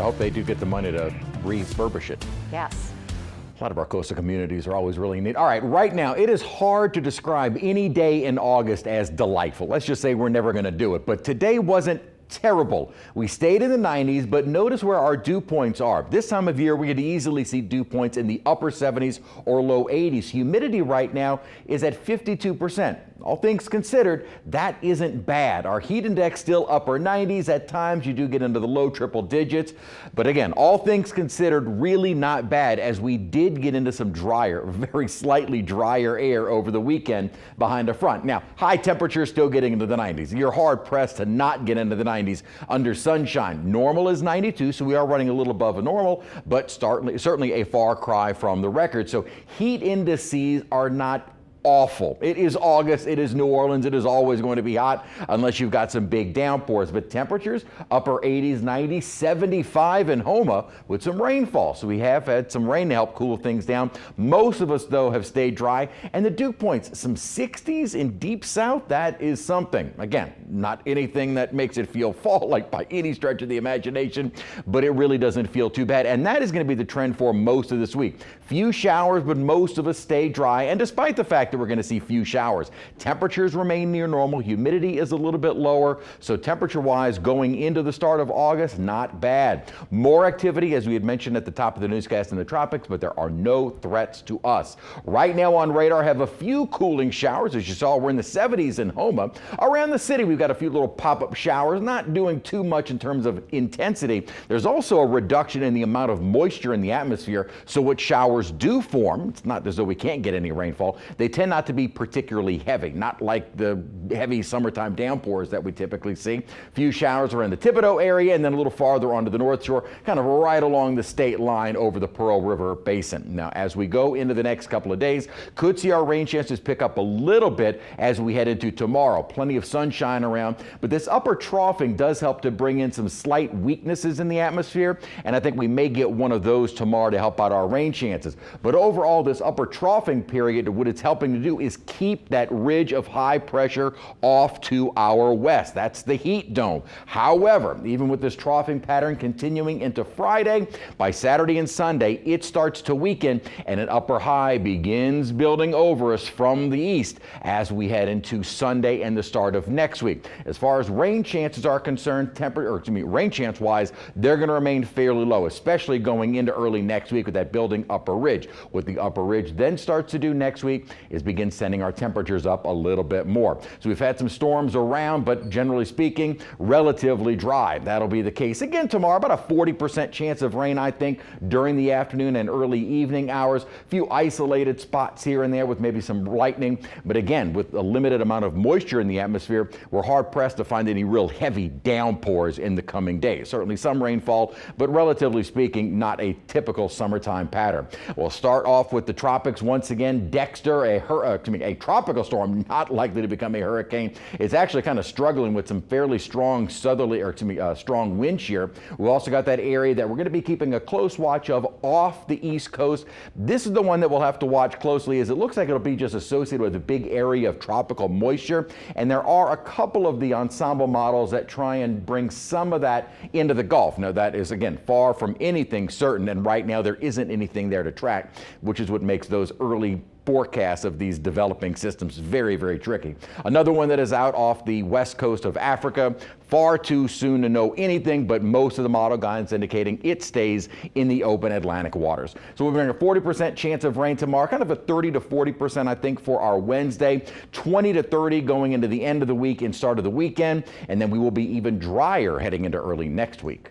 I hope they do get the money to refurbish it. Yes. A lot of our coastal communities are always really neat. All right, right now, it is hard to describe any day in August as delightful. Let's just say we're never going to do it. But today wasn't terrible. We stayed in the 90s, but notice where our dew points are. This time of year, we could easily see dew points in the upper 70s or low 80s. Humidity right now is at 52%. All things considered, that isn't bad. Our heat index still upper 90s. At times you do get into the low triple digits. But again, all things considered, really not bad, as we did get into some drier, very slightly drier air over the weekend behind a front. Now, high temperatures still getting into the 90s. You're hard pressed to not get into the 90s under sunshine. Normal is 92, so we are running a little above a normal, but certainly a far cry from the record. So heat indices are not awful. It is August, it is New Orleans, it is always going to be hot unless you've got some big downpours, but temperatures upper 80s, 90s, 75 in Homa with some rainfall. So we have had some rain to help cool things down. Most of us though have stayed dry, and the dew points, some 60s in deep south. That is something. Again, not anything that makes it feel fall-like by any stretch of the imagination, but it really doesn't feel too bad. And that is going to be the trend for most of this week. Few showers, but most of us stay dry, and despite the fact that we're going to see few showers, temperatures remain near normal. Humidity is a little bit lower, so temperature-wise going into the start of August, not bad. More activity, as we had mentioned at the top of the newscast, in the tropics, but there are no threats to us. Right now on radar have a few cooling showers. As you saw, we're in the 70s in Homa. Around the city, we've got a few little pop-up showers, not doing too much in terms of intensity. There's also a reduction in the amount of moisture in the atmosphere, so what showers do form, it's not as though we can't get any rainfall, they tend not to be particularly heavy, not like the heavy summertime downpours that we typically see. Few showers are in the Thibodaux area, and then a little farther onto the North Shore, kind of right along the state line over the Pearl River Basin. Now, as we go into the next couple of days, could see our rain chances pick up a little bit as we head into tomorrow. Plenty of sunshine around, but this upper troughing does help to bring in some slight weaknesses in the atmosphere, and I think we may get one of those tomorrow to help out our rain chances. But overall, this upper troughing period, what it's helping to do is keep that ridge of high pressure off to our west. That's the heat dome. However, even with this troughing pattern continuing into Friday, by Saturday and Sunday, it starts to weaken and an upper high begins building over us from the east as we head into Sunday and the start of next week. As far as rain chances are concerned, rain chance wise, they're going to remain fairly low, especially going into early next week with that building upper ridge. What the upper ridge then starts to do next week is begin sending our temperatures up a little bit more. So we've had some storms around, but generally speaking, relatively dry. That'll be the case again tomorrow. About a 40% chance of rain, I think, during the afternoon and early evening hours. A few isolated spots here and there with maybe some lightning. But again, with a limited amount of moisture in the atmosphere, we're hard pressed to find any real heavy downpours in the coming days. Certainly some rainfall, but relatively speaking, not a typical summertime pattern. We'll start off with the tropics once again. Dexter, a tropical storm, not likely to become a hurricane. It's actually kind of struggling with some fairly strong strong wind shear. We also got that area that we're going to be keeping a close watch of off the East Coast. This is the one that we'll have to watch closely, as it looks like it'll be just associated with a big area of tropical moisture. And there are a couple of the ensemble models that try and bring some of that into the Gulf. Now, that is, again, far from anything certain, and right now there isn't anything there to track, which is what makes those early forecasts of these developing systems very, very tricky. Another one that is out off the west coast of Africa. Far too soon to know anything, but most of the model guidance indicating it stays in the open Atlantic waters. So we're having a 40% chance of rain tomorrow, kind of a 30 to 40%, I think, for our Wednesday, 20 to 30 going into the end of the week and start of the weekend, and then we will be even drier heading into early next week.